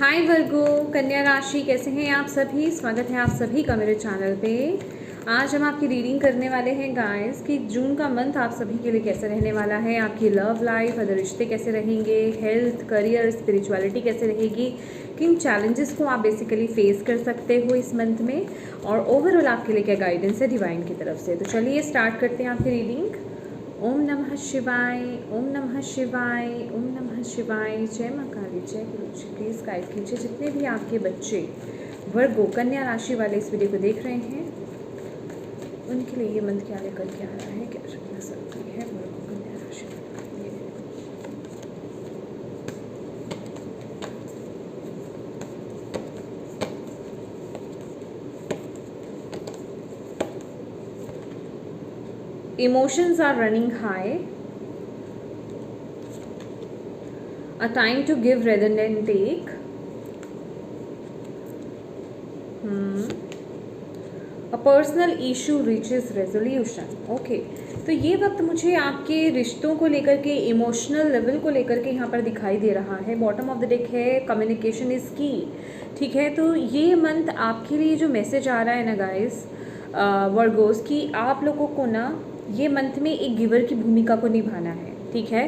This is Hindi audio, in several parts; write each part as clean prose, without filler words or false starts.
हाय वर्गो, कन्या राशि, कैसे हैं आप सभी। स्वागत है आप सभी का मेरे चैनल पे। आज हम आपकी रीडिंग करने वाले हैं गाइस कि जून का मंथ आप सभी के लिए कैसे रहने वाला है। आपकी लव लाइफ, अदर रिश्ते कैसे रहेंगे, हेल्थ, करियर, स्पिरिचुअलिटी कैसे रहेगी, किन चैलेंजेस को आप बेसिकली फेस कर सकते हो इस मंथ में, और ओवरऑल आपके लिए क्या गाइडेंस है डिवाइन की तरफ से। तो चलिए स्टार्ट करते हैं आपकी रीडिंग। ओम नमः शिवाय, ओम नमः शिवाय, ओम नमः शिवाय। जय माँ काली, जय गुरु जी। प्लीज़ गाइड कीजिए जितने भी आपके बच्चे वर्गो कन्या राशि वाले इस वीडियो को देख रहे हैं, उनके लिए ये मंथ क्या लेकर के आ रहा है, क्या रखना सकती है वर्गो कन्या राशि। Emotions are running high. A time to give rather than take. A personal issue reaches resolution. Okay. तो ये वक्त मुझे आपके रिश्तों को लेकर के, इमोशनल लेवल को लेकर के यहाँ पर दिखाई दे रहा है। बॉटम ऑफ द डेक है कम्युनिकेशन इज़ की। ठीक है, तो ये मंथ आपके लिए जो मैसेज आ रहा है ना गाइस, वर्गोस, की आप लोगों को ना ये मंथ में एक गिवर की भूमिका को निभाना है। ठीक है,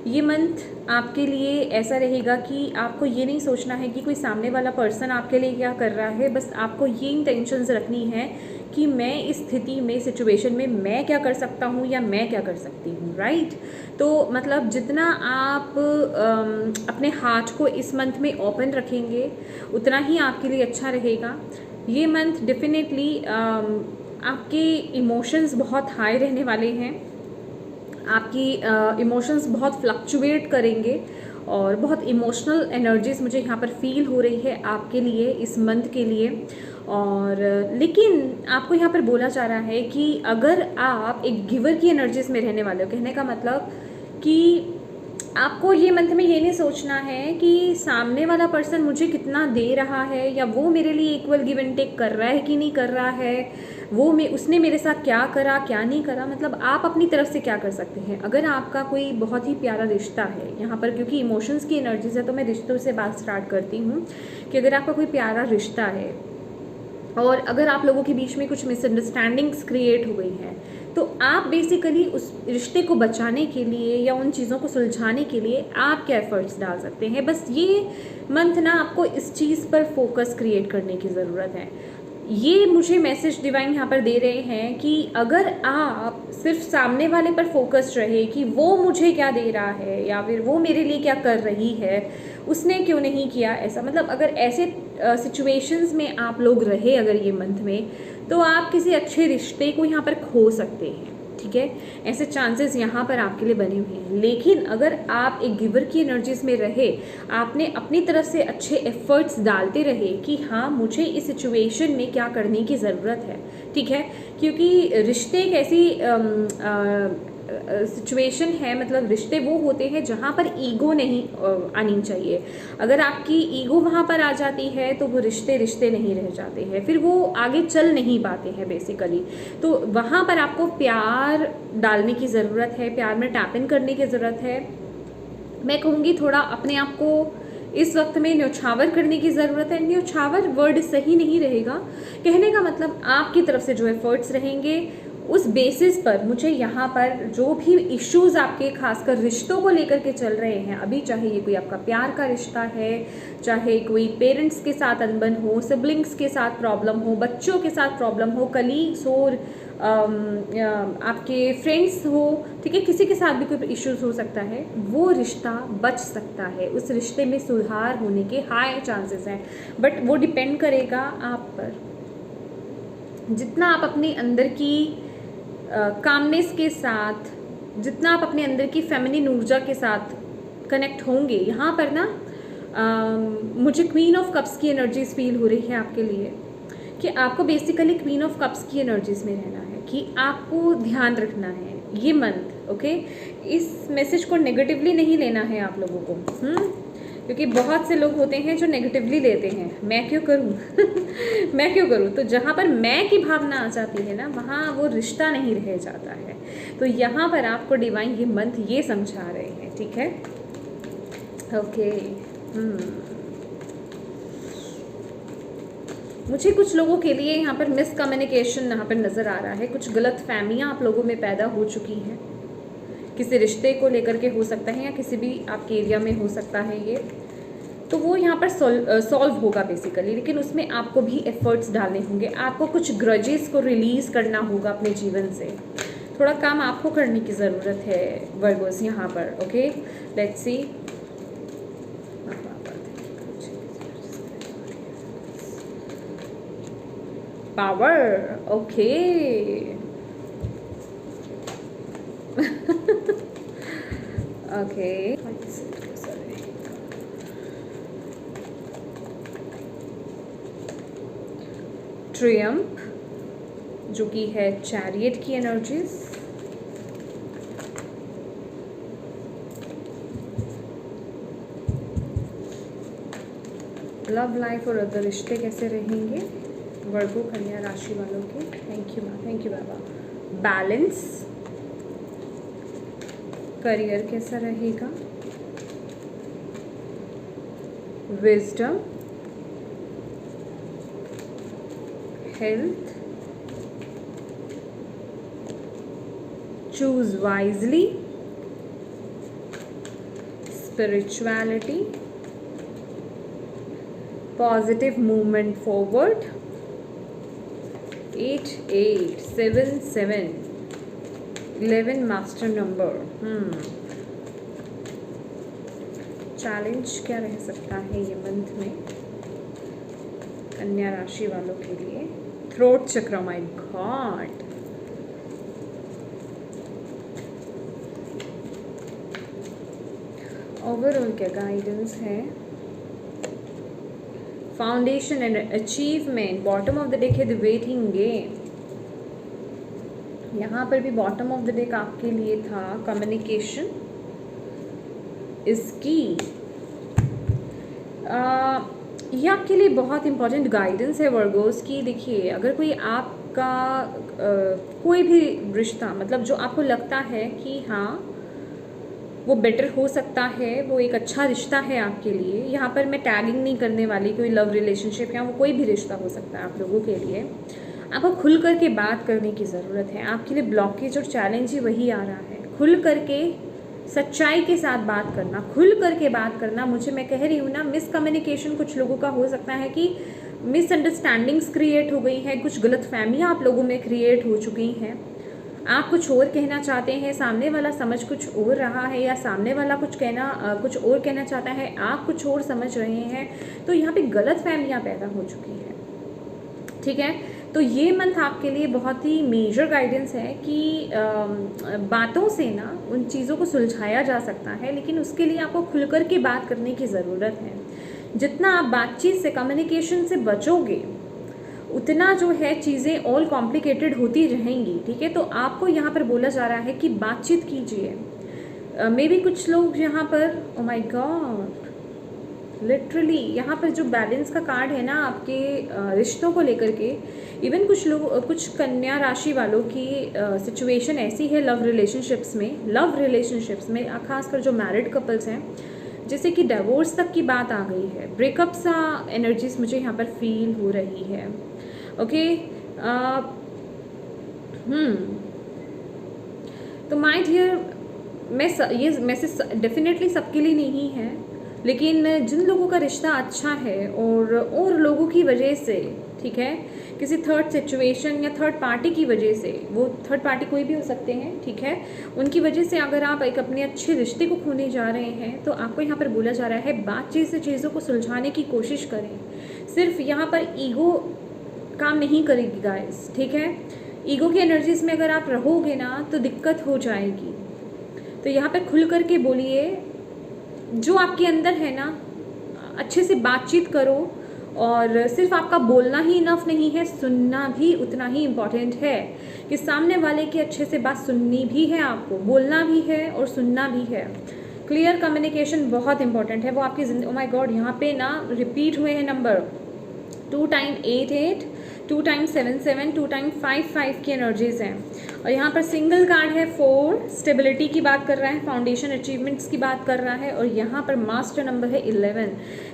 ये मंथ आपके लिए ऐसा रहेगा कि आपको ये नहीं सोचना है कि कोई सामने वाला पर्सन आपके लिए क्या कर रहा है, बस आपको ये इंटेंशंस रखनी है कि मैं इस स्थिति में, सिचुएशन में मैं क्या कर सकता हूँ या मैं क्या कर सकती हूँ। राइट, तो मतलब जितना आप अपने हाथ को इस मंथ में ओपन रखेंगे उतना ही आपके लिए अच्छा रहेगा। ये मंथ डेफिनेटली आपके इमोशंस बहुत हाई रहने वाले हैं। आपकी इमोशंस बहुत फ्लक्चुएट करेंगे और बहुत इमोशनल एनर्जीज मुझे यहाँ पर फील हो रही है आपके लिए इस मंथ के लिए। और लेकिन आपको यहाँ पर बोला जा रहा है कि अगर आप एक गिवर की एनर्जीज में रहने वाले हो, कहने का मतलब कि आपको ये मंथ में ये नहीं सोचना है कि सामने वाला पर्सन मुझे कितना दे रहा है या वो मेरे लिए इक्वल गिव एंड टेक कर रहा है कि नहीं कर रहा है, उसने मेरे साथ क्या करा क्या नहीं करा। मतलब आप अपनी तरफ से क्या कर सकते हैं। अगर आपका कोई बहुत ही प्यारा रिश्ता है यहाँ पर, क्योंकि इमोशंस की एनर्जीज है तो मैं रिश्तों से बात स्टार्ट करती हूँ कि अगर आपका कोई प्यारा रिश्ता है और अगर आप लोगों के बीच में कुछ मिसअंडरस्टैंडिंग्स क्रिएट हो गई है, तो आप बेसिकली उस रिश्ते को बचाने के लिए या उन चीज़ों को सुलझाने के लिए आप क्या एफर्ट्स डाल सकते हैं। बस ये मंथ ना आपको इस चीज़ पर फोकस क्रिएट करने की ज़रूरत है। ये मुझे मैसेज डिवाइन यहाँ पर दे रहे हैं कि अगर आप सिर्फ सामने वाले पर फोकस रहे कि वो मुझे क्या दे रहा है या फिर वो मेरे लिए क्या कर रही है, उसने क्यों नहीं किया ऐसा, मतलब अगर ऐसे सिचुएशंस में आप लोग रहे अगर ये मंथ में, तो आप किसी अच्छे रिश्ते को यहाँ पर खो सकते हैं। ठीक है, ऐसे चांसेस यहाँ पर आपके लिए बने हुए हैं। लेकिन अगर आप एक गिवर की एनर्जीज में रहे, आपने अपनी तरफ से अच्छे एफर्ट्स डालते रहे कि हाँ मुझे इस सिचुएशन में क्या करने की ज़रूरत है। ठीक है, क्योंकि रिश्ते एक ऐसी सिचुएशन है, मतलब रिश्ते वो होते हैं जहाँ पर ईगो नहीं आनी चाहिए। अगर आपकी ईगो वहाँ पर आ जाती है तो वो रिश्ते रिश्ते नहीं रह जाते हैं, फिर वो आगे चल नहीं पाते हैं बेसिकली। तो वहाँ पर आपको प्यार डालने की ज़रूरत है, प्यार में टैप इन करने की ज़रूरत है। मैं कहूँगी थोड़ा अपने आप को इस वक्त में न्यौछावर करने की ज़रूरत है। न्यौछावर वर्ड सही नहीं रहेगा, कहने का मतलब आपकी तरफ से जो एफर्ट्स रहेंगे उस बेसिस पर मुझे यहाँ पर जो भी इश्यूज़ आपके खासकर रिश्तों को लेकर के चल रहे हैं अभी, चाहे ये कोई आपका प्यार का रिश्ता है, चाहे कोई पेरेंट्स के साथ अनबन हो, सिबलिंग्स के साथ प्रॉब्लम हो, बच्चों के साथ प्रॉब्लम हो, कलीग्स हो, आपके फ्रेंड्स हो, ठीक है, किसी के साथ भी कोई इश्यूज़ हो सकता है, वो रिश्ता बच सकता है। उस रिश्ते में सुधार होने के हाई चांसेस हैं, बट वो डिपेंड करेगा आप पर। जितना आप अपने अंदर की कामनेस के साथ, जितना आप अपने अंदर की फेमिनिन ऊर्जा के साथ कनेक्ट होंगे, यहाँ पर ना मुझे क्वीन ऑफ कप्स की एनर्जीज फील हो रही है आपके लिए कि आपको बेसिकली क्वीन ऑफ कप्स की एनर्जीज में रहना है, कि आपको ध्यान रखना है ये मंथ। ओके, इस मैसेज को नेगेटिवली नहीं लेना है आप लोगों को, क्योंकि बहुत से लोग होते हैं जो नेगेटिवली लेते हैं, मैं क्यों करूं मैं क्यों करूं। तो जहाँ पर मैं की भावना आ जाती है ना, वहाँ वो रिश्ता नहीं रह जाता है। तो यहाँ पर आपको डिवाइन ये मंथ ये समझा रहे हैं। ठीक है, ओके। मुझे कुछ लोगों के लिए यहाँ पर मिसकम्युनिकेशन यहाँ पर नज़र आ रहा है, कुछ गलत फहमियाँ आप लोगों में पैदा हो चुकी हैं, किसी रिश्ते को लेकर के हो सकता है या किसी भी आपके एरिया में हो सकता है ये, तो वो यहाँ पर सॉल्व होगा बेसिकली, लेकिन उसमें आपको भी एफर्ट्स डालने होंगे, आपको कुछ ग्रजेस को रिलीज़ करना होगा अपने जीवन से, थोड़ा काम आपको करने की ज़रूरत है वर्गोस यहाँ पर। Okay, let's see. Power, okay okay, Triumph जो कि है चैरियट की एनर्जीज, लव लाइफ और अदर रिश्ते कैसे रहेंगे वर्गो कन्या राशि वालों के। Thank you Baba. Balance, career कैसा रहेगा, wisdom, health, choose wisely, spirituality, positive movement forward, 8877, 11 master number. Challenge क्या रह सकता है ये मंथ में कन्या राशि वालों के लिए। थ्रोट चक्र, माय गॉड, ओवरऑल क्या गाइडेंस है। Foundation and achievement, bottom of the deck है द वेटिंग गेम। यहाँ पर भी बॉटम ऑफ द डेक आपके लिए था कम्युनिकेशन इसकी। ये आपके लिए बहुत इंपॉर्टेंट गाइडेंस है वर्गोस की। देखिए, अगर कोई आपका कोई भी रिश्ता, मतलब जो आपको लगता है कि हाँ वो बेटर हो सकता है, वो एक अच्छा रिश्ता है आपके लिए, यहाँ पर मैं टैगिंग नहीं करने वाली, कोई लव रिलेशनशिप या वो कोई भी रिश्ता हो सकता है आप लोगों के लिए, आपको खुल कर के बात करने की ज़रूरत है। आपके लिए ब्लॉकेज और चैलेंज ही वही आ रहा है, खुल करके सच्चाई के साथ बात करना, खुल करके बात करना। मैं कह रही हूँ ना, मिसकम्युनिकेशन कुछ लोगों का हो सकता है कि मिसअंडरस्टैंडिंग्स क्रिएट हो गई हैं, कुछ गलतफहमियाँ आप लोगों में क्रिएट हो चुकी हैं। आप कुछ और कहना चाहते हैं, सामने वाला समझ कुछ और रहा है, या सामने वाला कुछ और कहना चाहता है, आप कुछ और समझ रहे हैं, तो यहाँ पे गलतफहमियाँ पैदा हो चुकी हैं। ठीक है, तो ये मंथ आपके लिए बहुत ही मेजर गाइडेंस है कि बातों से ना उन चीज़ों को सुलझाया जा सकता है, लेकिन उसके लिए आपको खुलकर के बात करने की ज़रूरत है। जितना आप बातचीत से, कम्युनिकेशन से बचोगे, उतना जो है चीज़ें और कॉम्प्लिकेटेड होती रहेंगी। ठीक है, तो आपको यहाँ पर बोला जा रहा है कि बातचीत कीजिए। मे बी कुछ लोग यहाँ पर, ओ माय गॉड, लिटरली यहाँ पर जो बैलेंस का कार्ड है ना आपके रिश्तों को लेकर के, इवन कुछ कन्या राशि वालों की सिचुएशन ऐसी है लव रिलेशनशिप्स में खासकर जो मैरिड कपल्स हैं, जैसे कि डिवोर्स तक की बात आ गई है, ब्रेकअप सा एनर्जीज मुझे यहाँ पर फील हो रही है। ओके, तो माय डियर, ये मैसेज डेफिनेटली सबके लिए नहीं है, लेकिन जिन लोगों का रिश्ता अच्छा है और लोगों की वजह से, ठीक है, किसी थर्ड सिचुएशन या थर्ड पार्टी की वजह से, वो थर्ड पार्टी कोई भी हो सकते हैं, ठीक है, उनकी वजह से अगर आप एक अपने अच्छे रिश्ते को खोने जा रहे हैं, तो आपको यहाँ पर बोला जा रहा है बातचीत से चीज़ों को सुलझाने की कोशिश करें। सिर्फ यहाँ पर ईगो काम नहीं करेगी गाइस, ठीक है, ईगो की एनर्जीज में अगर आप रहोगे ना तो दिक्कत हो जाएगी। तो यहाँ पर खुल करके बोलिए, जो आपके अंदर है ना, अच्छे से बातचीत करो, और सिर्फ आपका बोलना ही इनफ नहीं है, सुनना भी उतना ही इम्पॉर्टेंट है, कि सामने वाले की अच्छे से बात सुननी भी है, आपको बोलना भी है और सुनना भी है। क्लियर कम्युनिकेशन बहुत इंपॉर्टेंट है, वो आपकी जिंदगी। ओ माय गॉड, यहाँ पे ना रिपीट हुए हैं नंबर 2 टाइम 88, 2 टाइम्स 7 7, 2 टाइम्स 5 5 की एनर्जीज हैं। और यहाँ पर सिंगल कार्ड है 4, स्टेबिलिटी की बात कर रहा है, फाउंडेशन अचीवमेंट्स की बात कर रहा है। और यहाँ पर मास्टर नंबर है 11।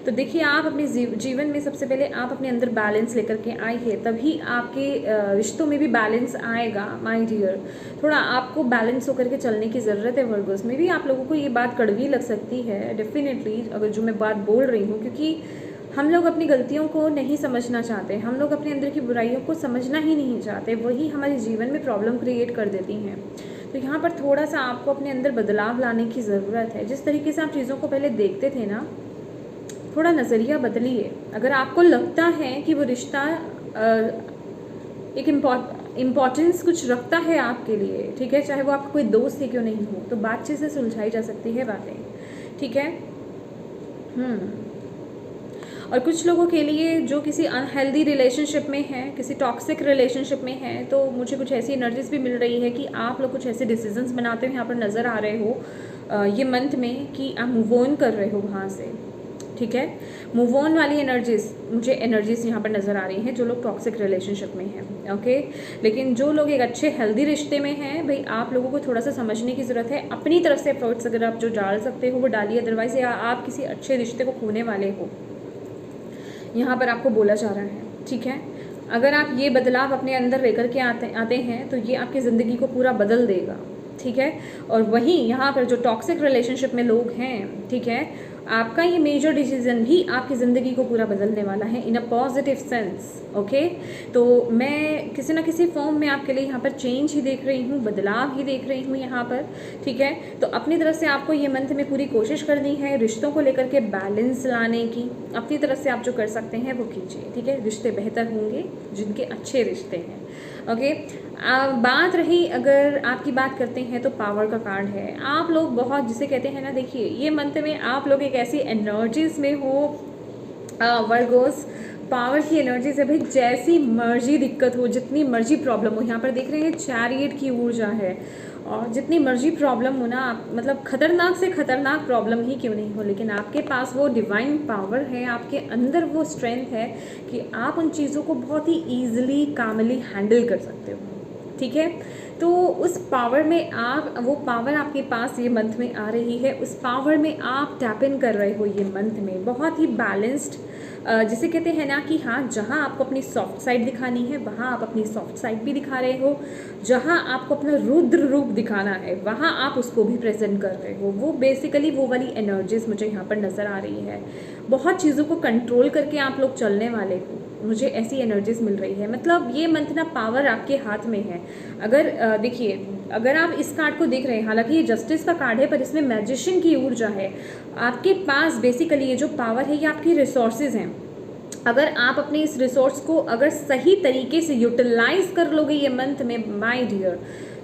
तो देखिए आप अपने जीवन में सबसे पहले आप अपने अंदर बैलेंस लेकर के आए हैं, तभी आपके रिश्तों में भी बैलेंस आएगा माय डियर। थोड़ा आपको बैलेंस होकर के चलने की ज़रूरत है वर्गोस में भी। आप लोगों को ये बात कड़वी लग सकती है डेफिनेटली, अगर जो मैं बात बोल रही हूँ, क्योंकि हम लोग अपनी गलतियों को नहीं समझना चाहते, हम लोग अपने अंदर की बुराइयों को समझना ही नहीं चाहते, वही हमारे जीवन में प्रॉब्लम क्रिएट कर देती हैं। तो यहाँ पर थोड़ा सा आपको अपने अंदर बदलाव लाने की ज़रूरत है। जिस तरीके से आप चीज़ों को पहले देखते थे ना, थोड़ा नज़रिया बदलिए। अगर आपको लगता है कि वो रिश्ता एक इम्पॉर्टेंस कुछ रखता है आपके लिए, ठीक है, चाहे वो आपका कोई दोस्त ही क्यों नहीं हो, तो बातचीत से सुलझाई जा सकती है बातें, ठीक है। और कुछ लोगों के लिए जो किसी अनहेल्दी रिलेशनशिप में है, किसी टॉक्सिक रिलेशनशिप में है, तो मुझे कुछ ऐसी एनर्जीज भी मिल रही है कि आप लोग कुछ ऐसे डिसीजंस बनाते हुए यहाँ पर नज़र आ रहे हो ये मंथ में, कि आप मूव ऑन कर रहे हो वहाँ से, ठीक है। मूव ऑन वाली मुझे एनर्जीज यहाँ पर नज़र आ रही हैं जो लोग टॉक्सिक रिलेशनशिप में हैं, ओके। लेकिन जो लोग एक अच्छे हेल्दी रिश्ते में हैं, भाई आप लोगों को थोड़ा सा समझने की ज़रूरत है। अपनी तरफ से एफर्ट्स अगर आप जो डाल सकते हो वो डालिए, अदरवाइज आप किसी अच्छे रिश्ते को खोने वाले हो, यहाँ पर आपको बोला जा रहा है, ठीक है। अगर आप ये बदलाव अपने अंदर लेकर के आते हैं तो ये आपकी ज़िंदगी को पूरा बदल देगा, ठीक है। और वहीं यहाँ पर जो टॉक्सिक रिलेशनशिप में लोग हैं, ठीक है, आपका ये मेजर डिसीजन भी आपकी ज़िंदगी को पूरा बदलने वाला है इन अ पॉजिटिव सेंस, ओके। तो मैं किसी ना किसी फॉर्म में आपके लिए यहाँ पर चेंज ही देख रही हूँ, बदलाव ही देख रही हूँ यहाँ पर, ठीक है। तो अपनी तरफ से आपको ये मंथ में पूरी कोशिश करनी है रिश्तों को लेकर के बैलेंस लाने की। अपनी तरफ से आप जो कर सकते हैं वो कीजिए, ठीक है। रिश्ते बेहतर होंगे जिनके अच्छे रिश्ते हैं, ओके। बात रही, अगर आपकी बात करते हैं तो पावर का कार्ड है। आप लोग बहुत, जिसे कहते हैं ना, देखिए ये मंथ में आप लोग एक ऐसी एनर्जीज में हो वर्गोस, पावर की एनर्जी से, भाई जैसी मर्जी दिक्कत हो, जितनी मर्जी प्रॉब्लम हो, यहाँ पर देख रहे हैं चैरियट की ऊर्जा है, और जितनी मर्जी प्रॉब्लम हो ना, मतलब खतरनाक से खतरनाक प्रॉब्लम ही क्यों नहीं हो, लेकिन आपके पास वो डिवाइन पावर है, आपके अंदर वो स्ट्रेंथ है कि आप उन चीज़ों को बहुत ही ईजिली कामली हैंडल कर सकते हो, ठीक है। तो उस पावर में वो पावर आपके पास ये मंथ में आ रही है, उस पावर में आप टैप इन कर रहे हो ये मंथ में, बहुत ही बैलेंस्ड, जिसे कहते हैं ना कि हाँ, जहाँ आपको अपनी सॉफ्ट साइड दिखानी है वहाँ आप अपनी सॉफ्ट साइड भी दिखा रहे हो, जहाँ आपको अपना रुद्र रूप दिखाना है वहाँ आप उसको भी प्रेजेंट कर रहे हो। वो बेसिकली वो वाली एनर्जीज मुझे यहाँ पर नज़र आ रही है। बहुत चीज़ों को कंट्रोल करके आप लोग चलने वाले हो, मुझे ऐसी एनर्जीज मिल रही है। मतलब ये मंथ ना पावर आपके हाथ में है। अगर देखिए, अगर आप इस कार्ड को देख रहे हैं, हालांकि ये जस्टिस का कार्ड है पर इसमें मैजिशियन की ऊर्जा है। आपके पास बेसिकली ये जो पावर है ये आपकी रिसोर्सेज हैं। अगर आप अपने इस रिसोर्स को अगर सही तरीके से यूटिलाइज कर लोगे ये मंथ में, माय डियर,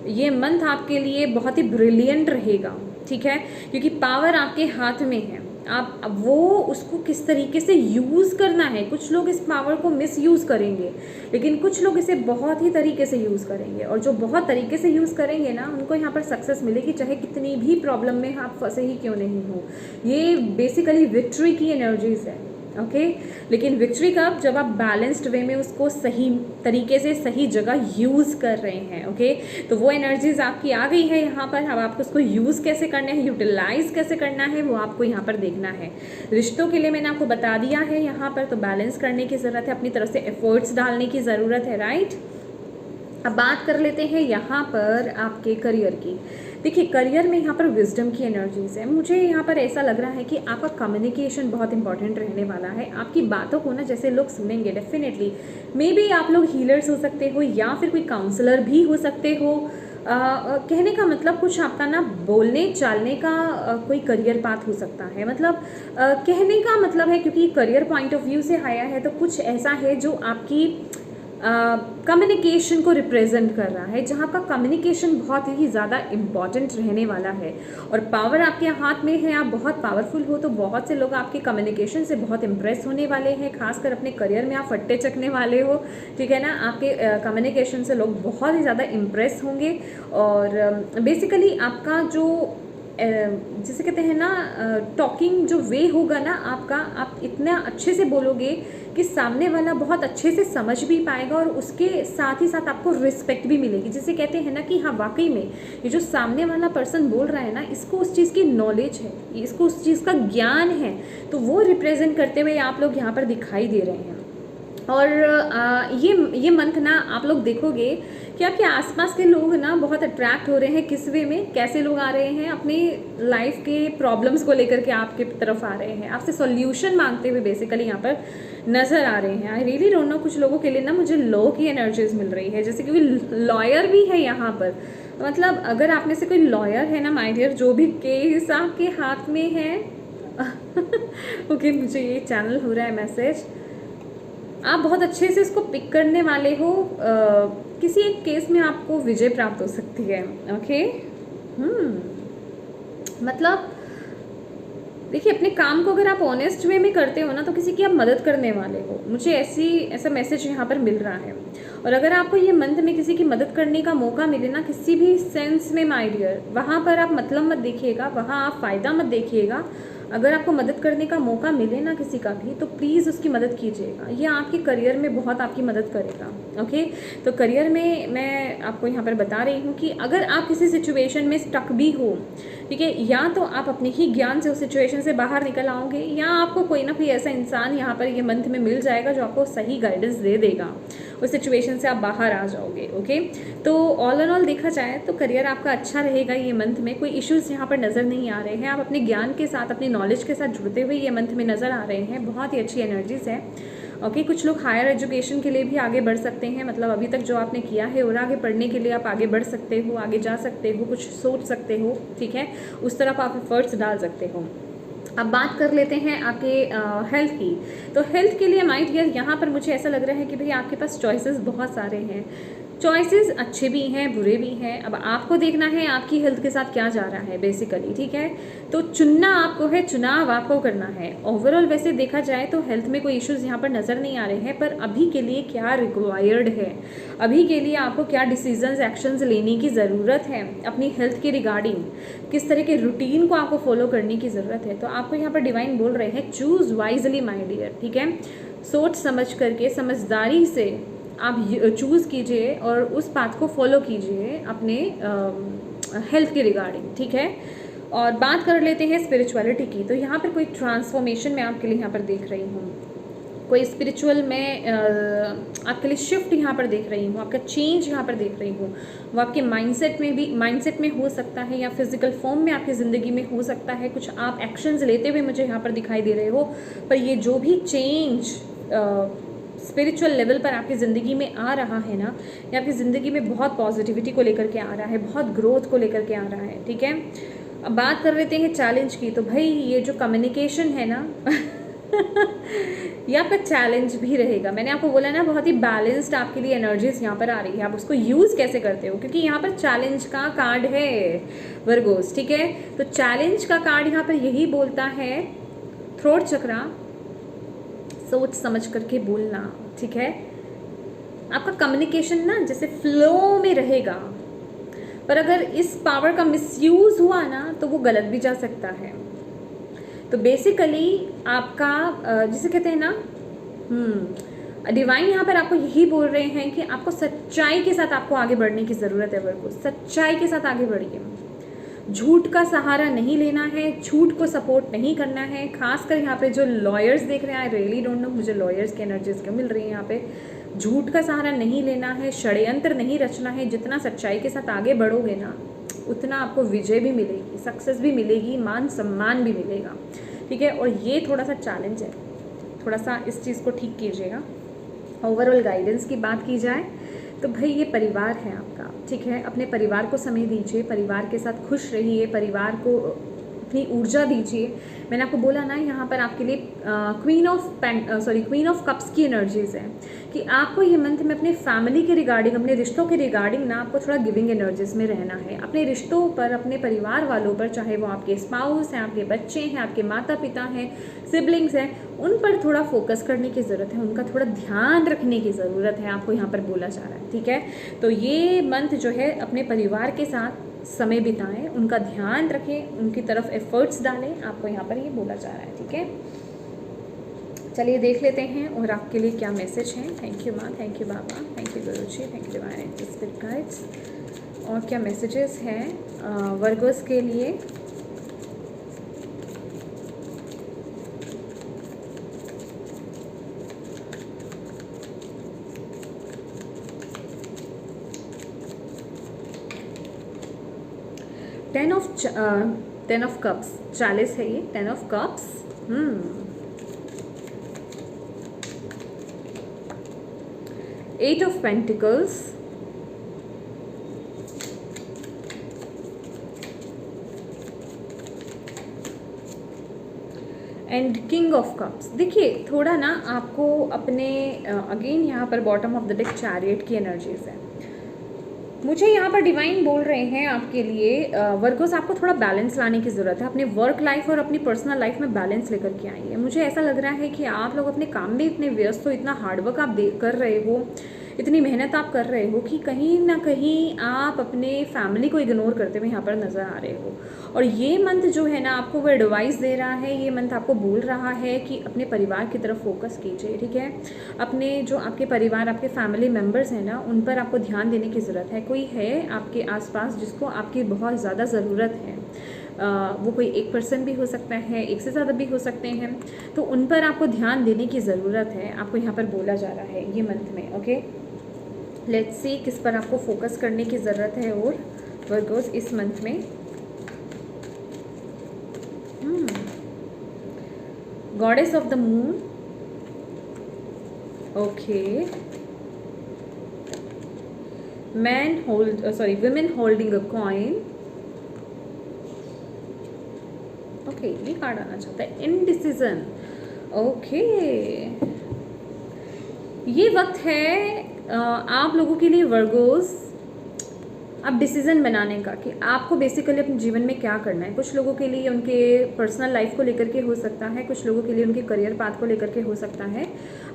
ये मंथ आपके लिए बहुत ही ब्रिलियंट रहेगा, ठीक है। क्योंकि पावर आपके हाथ में है, आप वो उसको किस तरीके से यूज़ करना है। कुछ लोग इस पावर को मिस यूज़ करेंगे, लेकिन कुछ लोग इसे बहुत ही तरीके से यूज़ करेंगे, और जो बहुत तरीके से यूज़ करेंगे ना, उनको यहाँ पर सक्सेस मिलेगी, चाहे कितनी भी प्रॉब्लम में आप फंसे ही क्यों नहीं हो। ये बेसिकली विक्ट्री की एनर्जीज है, ओके। लेकिन विक्ट्री कब, जब आप बैलेंस्ड वे में उसको सही तरीके से सही जगह यूज़ कर रहे हैं, ओके। तो वो एनर्जीज आपकी आ गई है यहाँ पर। अब आपको उसको यूज़ कैसे करना है, यूटिलाइज कैसे करना है, वो आपको यहाँ पर देखना है। रिश्तों के लिए मैंने आपको बता दिया है यहाँ पर, तो बैलेंस करने की ज़रूरत है, अपनी तरफ से एफर्ट्स डालने की ज़रूरत है, राइट। अब बात कर लेते हैं यहाँ पर आपके करियर की। देखिए करियर में यहाँ पर विजडम की एनर्जीज है। मुझे यहाँ पर ऐसा लग रहा है कि आपका कम्युनिकेशन बहुत इंपॉर्टेंट रहने वाला है। आपकी बातों को ना जैसे लोग सुनेंगे, डेफिनेटली मे बी आप लोग हीलर्स हो सकते हो या फिर कोई काउंसलर भी हो सकते हो। कहने का मतलब कुछ आपका ना बोलने चालने का कोई करियर पाथ हो सकता है। मतलब कहने का मतलब है, क्योंकि करियर पॉइंट ऑफ व्यू से आया है, तो कुछ ऐसा है जो आपकी कम्युनिकेशन को रिप्रेजेंट कर रहा है, जहाँ आपका कम्युनिकेशन बहुत ही ज़्यादा इम्पॉर्टेंट रहने वाला है। और पावर आपके हाथ में है, आप बहुत पावरफुल हो, तो बहुत से लोग आपके कम्युनिकेशन से बहुत इम्प्रेस होने वाले हैं। खासकर अपने करियर में आप फट्टे चकने वाले हो, ठीक है ना। आपके कम्युनिकेशन से लोग बहुत ही ज़्यादा इम्प्रेस होंगे। और बेसिकली आपका जो जिसे कहते हैं ना, टॉकिंग जो वे होगा ना आपका, आप इतना अच्छे से बोलोगे कि सामने वाला बहुत अच्छे से समझ भी पाएगा और उसके साथ ही साथ आपको रिस्पेक्ट भी मिलेगी। जिसे कहते हैं ना कि हाँ वाकई में ये जो सामने वाला पर्सन बोल रहा है ना, इसको उस चीज़ की नॉलेज है, इसको उस चीज़ का ज्ञान है, तो वो रिप्रेजेंट करते हुए आप लोग यहाँ पर दिखाई दे रहे हैं। और ये मंथ ना आप लोग देखोगे कि आपके आसपास के लोग ना बहुत अट्रैक्ट हो रहे हैं। किस वे में, कैसे लोग आ रहे हैं, अपनी लाइफ के प्रॉब्लम्स को लेकर के आपके तरफ आ रहे हैं, आपसे सॉल्यूशन मांगते हुए बेसिकली यहाँ पर नज़र आ रहे हैं। आई रियली डोंट नो, कुछ लोगों के लिए ना मुझे लॉ की एनर्जीज मिल रही है, जैसे कि लॉयर भी है यहाँ पर। मतलब अगर आप में से कोई लॉयर है ना माय डियर, जो भी केस आपके हाथ में है ओके मुझे ये चैनल हो रहा है मैसेज, आप बहुत अच्छे से इसको पिक करने वाले हो। किसी एक केस में आपको विजय प्राप्त हो सकती है। ओके मतलब देखिए, अपने काम को अगर आप ऑनेस्ट वे में करते हो ना, तो किसी की आप मदद करने वाले हो। मुझे ऐसा मैसेज यहाँ पर मिल रहा है। और अगर आपको ये मंथ में किसी की मदद करने का मौका मिले ना, किसी भी सेंस में माय डियर, वहाँ पर आप मतलब मत देखिएगा, वहाँ आप फ़ायदा मत देखिएगा। अगर आपको मदद करने का मौका मिले ना किसी का भी, तो प्लीज़ उसकी मदद कीजिएगा। ये आपके करियर में बहुत आपकी मदद करेगा। ओके, तो करियर में मैं आपको यहाँ पर बता रही हूँ कि अगर आप किसी सिचुएशन में स्टक भी हो, ठीक है, या तो आप अपने ही ज्ञान से उस सिचुएशन से बाहर निकल आओगे, या आपको कोई ना कोई ऐसा इंसान यहाँ पर ये मंथ में मिल जाएगा जो आपको सही गाइडेंस दे देगा, उस सिचुएशन से आप बाहर आ जाओगे। ओके, तो ऑल एंड ऑल देखा जाए तो करियर आपका अच्छा रहेगा ये मंथ में। कोई इश्यूज़ यहाँ पर नज़र नहीं आ रहे हैं। आप अपने ज्ञान के साथ, अपनी नॉलेज के साथ जुड़ते हुए ये मंथ में नज़र आ रहे हैं। बहुत ही अच्छी एनर्जीज है। ओके, कुछ लोग हायर एजुकेशन के लिए भी आगे बढ़ सकते हैं। मतलब अभी तक जो आपने किया है और आगे पढ़ने के लिए आप आगे बढ़ सकते हो, आगे जा सकते हो, कुछ सोच सकते हो, ठीक है, उस तरफ आप एफर्ट्स डाल सकते हो। अब बात कर लेते हैं आपके हेल्थ की। तो हेल्थ के लिए माय डियर, यहाँ पर मुझे ऐसा लग रहा है कि भाई आपके पास चॉइसेस बहुत सारे हैं। चॉइसेस अच्छे भी हैं, बुरे भी हैं। अब आपको देखना है आपकी हेल्थ के साथ क्या जा रहा है बेसिकली, ठीक है। तो चुनना आपको है, चुनाव आपको करना है। ओवरऑल वैसे देखा जाए तो हेल्थ में कोई इश्यूज़ यहाँ पर नज़र नहीं आ रहे हैं, पर अभी के लिए क्या रिक्वायर्ड है, अभी के लिए आपको क्या डिसीजंस, एक्शंस लेने की ज़रूरत है अपनी हेल्थ के रिगार्डिंग, किस तरह के रूटीन को आपको फॉलो करने की ज़रूरत है। तो आपको यहाँ पर डिवाइन बोल रहे हैं, चूज़ वाइजली माय डियर, ठीक है। सोच समझ करके, समझदारी से आप चूज़ कीजिए और उस बात को फॉलो कीजिए अपने हेल्थ के रिगार्डिंग, ठीक है। और बात कर लेते हैं स्पिरिचुअलिटी की। तो यहाँ पर कोई ट्रांसफॉर्मेशन मैं आपके लिए यहाँ पर देख रही हूँ, कोई स्पिरिचुअल में आपके लिए शिफ्ट यहाँ पर देख रही हूँ, आपका चेंज यहाँ पर देख रही हूँ। वो आपके माइंडसेट में हो सकता है, या फिजिकल फॉर्म में आपकी ज़िंदगी में हो सकता है। कुछ आप एक्शंस लेते हुए मुझे यहाँ पर दिखाई दे रहे हो। पर ये जो भी चेंज स्पिरिचुअल लेवल पर आपकी ज़िंदगी में आ रहा है ना, ये आपकी ज़िंदगी में बहुत पॉजिटिविटी को लेकर के आ रहा है, बहुत ग्रोथ को लेकर के आ रहा है, ठीक है। अब बात कर लेते हैं चैलेंज की। तो भाई ये जो कम्युनिकेशन है ना ये आपका चैलेंज भी रहेगा। मैंने आपको बोला ना, बहुत ही बैलेंस्ड आपके लिए एनर्जीज यहाँ पर आ रही है। आप उसको यूज़ कैसे करते हो, क्योंकि यहाँ पर चैलेंज का कार्ड है वर्गोस, ठीक है। तो चैलेंज का कार्ड यहाँ पर यही बोलता है, थ्रोट चक्रा, सोच समझ करके बोलना, ठीक है। आपका कम्युनिकेशन ना जैसे फ्लो में रहेगा, पर अगर इस पावर का मिसयूज़ हुआ ना तो वो गलत भी जा सकता है। तो बेसिकली आपका जिसे कहते हैं ना, डिवाइन यहाँ पर आपको यही बोल रहे हैं कि आपको सच्चाई के साथ आपको आगे बढ़ने की ज़रूरत है। वर्गो, सच्चाई के साथ आगे बढ़िए। झूठ का सहारा नहीं लेना है, झूठ को सपोर्ट नहीं करना है। खासकर यहाँ पे जो लॉयर्स देख रहे हैं, आई रियली डोंट नो मुझे लॉयर्स की एनर्जीज क्यों मिल रही है यहाँ पे। झूठ का सहारा नहीं लेना है, षड्यंत्र नहीं रचना है। जितना सच्चाई के साथ आगे बढ़ोगे ना, उतना आपको विजय भी मिलेगी, सक्सेस भी मिलेगी, मान सम्मान भी मिलेगा, ठीक है। और ये थोड़ा सा चैलेंज है, थोड़ा सा इस चीज़ को ठीक कीजिएगा। ओवरऑल गाइडेंस की बात की जाए तो भाई ये परिवार है आपका, ठीक है। अपने परिवार को समय दीजिए, परिवार के साथ खुश रहिए, परिवार को अपनी ऊर्जा दीजिए। मैंने आपको बोला ना, यहाँ पर आपके लिए क्वीन ऑफ कप्स की एनर्जीज है कि आपको ये मंथ में अपने फैमिली के रिगार्डिंग, अपने रिश्तों के रिगार्डिंग ना आपको थोड़ा गिविंग एनर्जीज में रहना है। अपने रिश्तों पर, अपने परिवार वालों पर, चाहे वो आपके स्पाउस हैं, आपके बच्चे हैं, आपके माता पिता हैं, सिबलिंग्स हैं, उन पर थोड़ा फोकस करने की ज़रूरत है, उनका थोड़ा ध्यान रखने की ज़रूरत है, आपको यहाँ पर बोला जा रहा है, ठीक है। तो ये मंथ जो है अपने परिवार के साथ समय बिताएं, उनका ध्यान रखें, उनकी तरफ एफर्ट्स डालें, आपको यहाँ पर ये बोला जा रहा है। ठीक है, चलिए देख लेते हैं और आपके लिए क्या मैसेज है। थैंक यू माँ, thank you Baba, thank you Guruji, thank you divine spirit guides. और क्या मैसेजेस हैं वर्गोस के लिए। टेन ऑफ कप्स, 40 है ये 10 of cups. 8 of pentacles, and king of cups. देखिए थोड़ा ना आपको अपने अगेन यहाँ पर bottom of the deck chariot की एनर्जीज है। मुझे यहाँ पर डिवाइन बोल रहे हैं आपके लिए वर्गोस, आपको थोड़ा बैलेंस लाने की ज़रूरत है। अपने वर्क लाइफ और अपनी पर्सनल लाइफ में बैलेंस लेकर के आइए। मुझे ऐसा लग रहा है कि आप लोग अपने काम में इतने व्यस्त हो, इतना हार्डवर्क आप कर रहे हो, इतनी मेहनत आप कर रहे हो कि कहीं ना कहीं आप अपने फैमिली को इग्नोर करते हुए यहाँ पर नज़र आ रहे हो। और ये मंथ जो है ना आपको वो एडवाइस दे रहा है, ये मंथ आपको बोल रहा है कि अपने परिवार की तरफ फोकस कीजिए। ठीक है, अपने जो आपके परिवार, आपके फैमिली मेम्बर्स हैं ना, उन पर आपको ध्यान देने की ज़रूरत है। कोई है आपके आसपास जिसको आपकी बहुत ज़्यादा ज़रूरत है, वो कोई एक पर्सन भी हो सकता है, एक से ज़्यादा भी हो सकते हैं, तो उन पर आपको ध्यान देने की ज़रूरत है, आपको यहाँ पर बोला जा रहा है ये मंथ में। ओके, लेट्स सी किस पर आपको फोकस करने की ज़रूरत है और वर्गोस इस मंथ में। Goddess of the moon, okay, women holding a coin। Okay, ये कार्ड आना चाहता है इनडिसीजन। ओके, ये वक्त है आप लोगों के लिए वर्गोस अब डिसीज़न बनाने का कि आपको बेसिकली अपने जीवन में क्या करना है। कुछ लोगों के लिए उनके पर्सनल लाइफ को लेकर के हो सकता है, कुछ लोगों के लिए उनके करियर पाथ को लेकर के हो सकता है।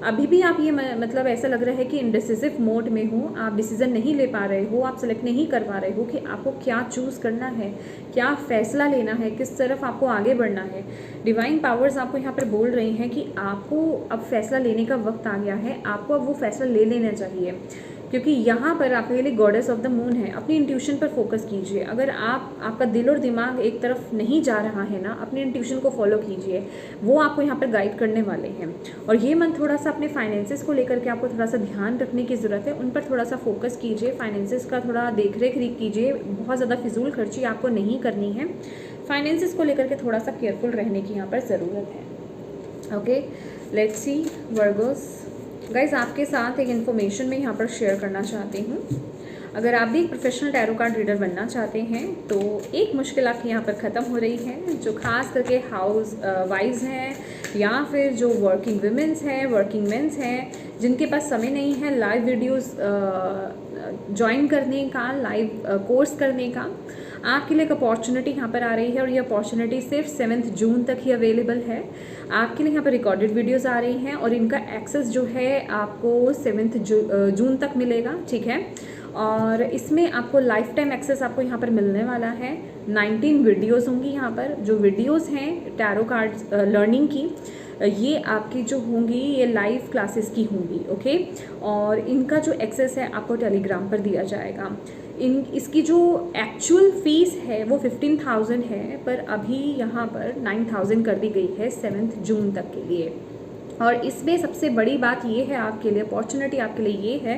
अभी भी आप ये मतलब ऐसा लग रहा है कि इनडिसिसिव मोड में हो, आप डिसीज़न नहीं ले पा रहे हो, आप सेलेक्ट नहीं कर पा रहे हो कि आपको क्या चूज़ करना है, क्या फ़ैसला लेना है, किस तरफ आपको आगे बढ़ना है। डिवाइन पावर्स आपको यहाँ पर बोल रही हैं कि आपको अब फैसला लेने का वक्त आ गया है, आपको अब वो फैसला ले लेना चाहिए, क्योंकि यहाँ पर आपके लिए गॉडेस ऑफ द मून है। अपनी इंट्यूशन पर फोकस कीजिए। अगर आपका दिल और दिमाग एक तरफ नहीं जा रहा है ना, अपनी इंट्यूशन को फॉलो कीजिए, वो आपको यहाँ पर गाइड करने वाले हैं। और ये मंथ थोड़ा सा अपने फाइनेंसेस को लेकर के आपको थोड़ा सा ध्यान रखने की ज़रूरत है, उन पर थोड़ा सा फोकस कीजिए, फाइनेंसेस का थोड़ा देख रेख कीजिए, बहुत ज़्यादा फिजूल खर्ची आपको नहीं करनी है। फाइनेंसेस को लेकर के थोड़ा सा केयरफुल रहने की यहाँ पर ज़रूरत है। Okay, let's see Virgo's. Guys आपके साथ एक इन्फॉर्मेशन मैं यहाँ पर शेयर करना चाहती हूँ। अगर आप भी एक प्रोफेशनल टैरो कार्ड रीडर बनना चाहते हैं तो एक मुश्किल आपकी यहाँ पर ख़त्म हो रही है, जो खास करके हाउस वाइफ्स हैं या फिर जो वर्किंग वुमेन्स हैं, वर्किंग मेंस हैं, जिनके पास समय नहीं है लाइव वीडियोस ज्वाइन करने का, लाइव कोर्स करने का। आपके लिए एक अपॉर्चुनिटी यहाँ पर आ रही है और ये अपॉर्चुनिटी सिर्फ 7 जून तक ही अवेलेबल है। आपके लिए यहाँ पर रिकॉर्डेड वीडियोस आ रही हैं और इनका एक्सेस जो है आपको 7 जून तक मिलेगा। ठीक है, और इसमें आपको लाइफ टाइम एक्सेस आपको यहाँ पर मिलने वाला है। 19 वीडियोस होंगी यहाँ पर। जो वीडियोस हैं टैरो कार्ड लर्निंग की, ये आपकी जो होंगी ये लाइव क्लासेस की होंगी। ओके, और इनका जो एक्सेस है आपको टेलीग्राम पर दिया जाएगा। इसकी जो एक्चुअल फ़ीस है वो 15,000 है, पर अभी यहाँ पर 9,000 कर दी गई है 7 जून तक के लिए। और इसमें सबसे बड़ी बात ये है आपके लिए, अपॉर्चुनिटी आपके लिए ये है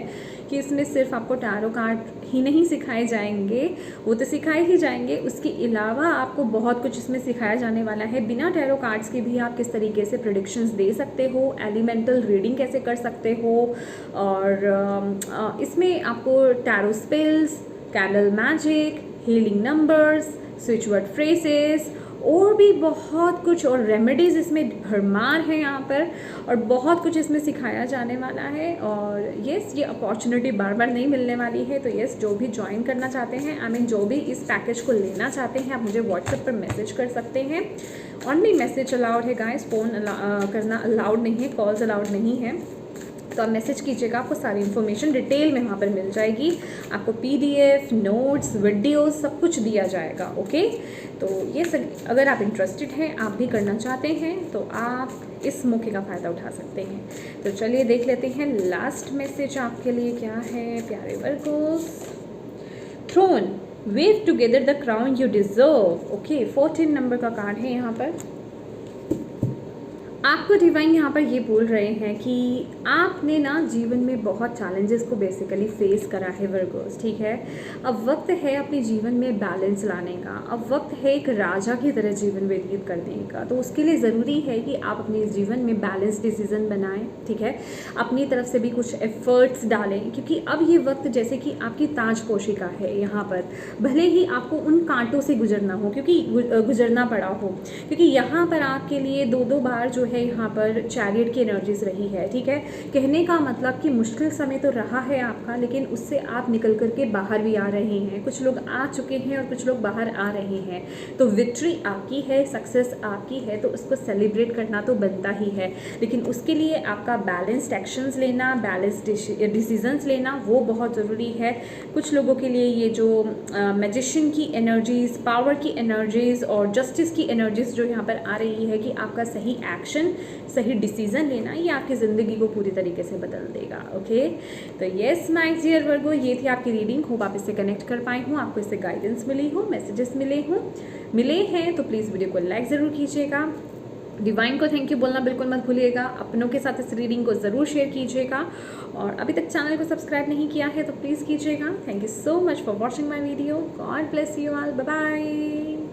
कि इसमें सिर्फ आपको टैरो कार्ड ही नहीं सिखाए जाएंगे, वो तो सिखाए ही जाएंगे, उसके अलावा आपको बहुत कुछ इसमें सिखाया जाने वाला है। बिना टैरो कार्ड्स के भी आप किस तरीके से प्रेडिक्शंस दे सकते हो, एलिमेंटल रीडिंग कैसे कर सकते हो, और इसमें आपको tarot spells, candle magic, healing numbers, switch word phrases और भी बहुत कुछ, और रेमेडीज़ इसमें भरमार है यहाँ पर, और बहुत कुछ इसमें सिखाया जाने वाला है। और यस, ये अपॉर्चुनिटी बार बार नहीं मिलने वाली है। तो यस, जो भी ज्वाइन करना चाहते हैं, जो भी इस पैकेज को लेना चाहते हैं, आप मुझे व्हाट्सएप पर मैसेज कर सकते हैं। ओनली मैसेज अलाउड है गाइस, फ़ोन करना अलाउड नहीं है, कॉल्स अलाउड नहीं है। तो आप मैसेज कीजिएगा, आपको सारी इन्फॉर्मेशन डिटेल में वहाँ पर मिल जाएगी। आपको PDF, नोट्स, वीडियोस सब कुछ दिया जाएगा। ओके, तो ये सब अगर आप इंटरेस्टेड हैं, आप भी करना चाहते हैं, तो आप इस मौके का फ़ायदा उठा सकते हैं। तो चलिए देख लेते हैं लास्ट मैसेज आपके लिए क्या है प्यारे Virgos. Throne, weave together the crown you deserve. Okay, 14 number का कार्ड है यहाँ पर। आपको डिवाइन यहाँ पर ये बोल रहे हैं कि आपने ना जीवन में बहुत चैलेंजेस को बेसिकली फेस करा है वर्गोस, ठीक है। अब वक्त है अपने जीवन में बैलेंस लाने का, अब वक्त है एक राजा की तरह जीवन व्यतीत करने का। तो उसके लिए ज़रूरी है कि आप अपने जीवन में बैलेंस डिसीजन बनाएं, ठीक है। अपनी तरफ से भी कुछ एफर्ट्स डालें, क्योंकि अब ये वक्त जैसे कि आपकी ताजपोशी का है यहाँ पर। भले ही आपको उन कांटों से गुजरना हो, क्योंकि गुजरना पड़ा हो, क्योंकि यहाँ पर आपके लिए 2-2 बार जो है यहाँ पर चैरियट की एनर्जीज रही है, ठीक है। कहने का मतलब कि मुश्किल समय तो रहा है आपका, लेकिन उससे आप निकल करके बाहर भी आ रहे हैं। कुछ लोग आ चुके हैं और कुछ लोग बाहर आ रहे हैं। तो विक्ट्री आपकी है, सक्सेस आपकी है, तो उसको सेलिब्रेट करना तो बनता ही है। लेकिन उसके लिए आपका बैलेंस्ड एक्शंस लेना, बैलेंस्ड डिसीजंस लेना वो बहुत ज़रूरी है। कुछ लोगों के लिए ये जो मैजिशियन की एनर्जीज़, पावर की एनर्जीज़ और जस्टिस की एनर्जीज़ जो यहाँ पर आ रही है कि आपका सही एक्शन, सही डिसीजन लेना, ये आपकी ज़िंदगी को पूरी तरीके से बदल देगा। ओके, तो येस माय डियर वर्गो, ये थी आपकी रीडिंग। होप आप इससे कनेक्ट कर पाए हों, आपको इससे गाइडेंस मिली हो, मैसेजेस मिले हैं तो प्लीज़ वीडियो को लाइक ज़रूर कीजिएगा। डिवाइन को थैंक यू बोलना बिल्कुल मत भूलिएगा। अपनों के साथ इस रीडिंग को ज़रूर शेयर कीजिएगा, और अभी तक चैनल को सब्सक्राइब नहीं किया है तो प्लीज़ कीजिएगा। Thank you so much for watching my video. God bless you all, bye bye.